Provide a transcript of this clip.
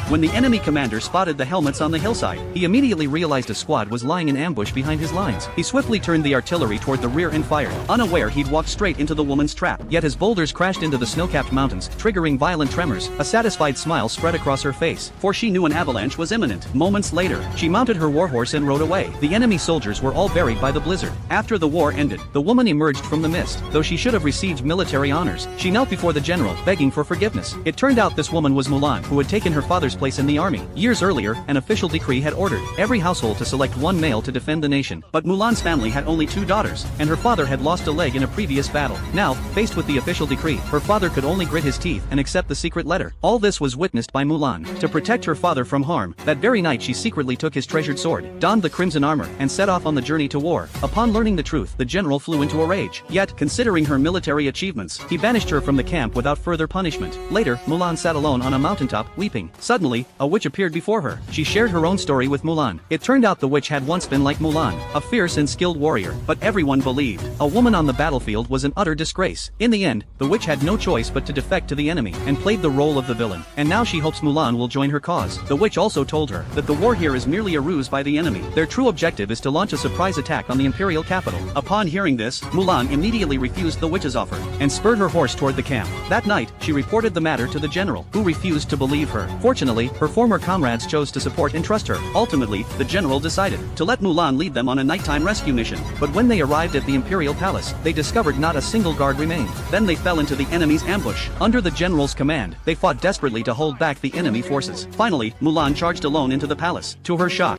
When the enemy commander spotted the helmets on the hillside, he immediately realized a squad was lying in ambush behind his lines. He swiftly turned the artillery toward the rear and fired, unaware he'd walked straight into the woman's trap. Yet his boulders crashed into the snow-capped mountains, triggering violent tremors. A satisfied smile spread across her face, for she knew an avalanche was imminent. Moments later, she mounted her warhorse and rode away. The enemy soldiers were all buried by the blizzard. After the war ended, the woman emerged from the mist. Though she should have received military honors, she knelt before the general, begging for forgiveness. It turned out this woman was Mulan, who had taken her father's place in the army. Years earlier, an official decree had ordered every household to select one male to defend the nation. But Mulan's family had only 2 daughters, and her father had lost a leg in a previous battle. Now, faced with the official decree, her father could only grit his teeth and accept the secret letter. All this was witnessed by Mulan. To protect her father from harm, that very night she secretly took his treasured sword, donned the crimson armor, and set off on the journey to war. Upon learning the truth, the general flew into a rage. Yet, considering her military achievements, he banished her from the camp without further punishment. Later, Mulan sat alone on a mountaintop, weeping. Suddenly, a witch appeared before her. She shared her own story with Mulan. It turned out the witch had once been like Mulan, a fierce and skilled warrior, but everyone believed a woman on the battlefield was an utter disgrace. In the end, the witch had no choice but to defect to the enemy, and played the role of the villain. And now she hopes Mulan will join her cause. The witch also told her that the war here is merely a ruse by the enemy. Their true objective is to launch a surprise attack on the imperial capital. Upon hearing this, Mulan immediately refused the witch's offer, and spurred her horse toward the camp. That night, she reported the matter to the general, who refused to believe her. Fortunately, her former comrades chose to support and trust her. Ultimately, the general decided to let Mulan lead them on a nighttime rescue mission. But when they arrived at the imperial palace, they discovered not a single guard remained. Then they fell into the enemy's ambush. Under the general's command, they fought desperately to hold back the enemy forces. Finally, Mulan charged alone into the palace. To her shock,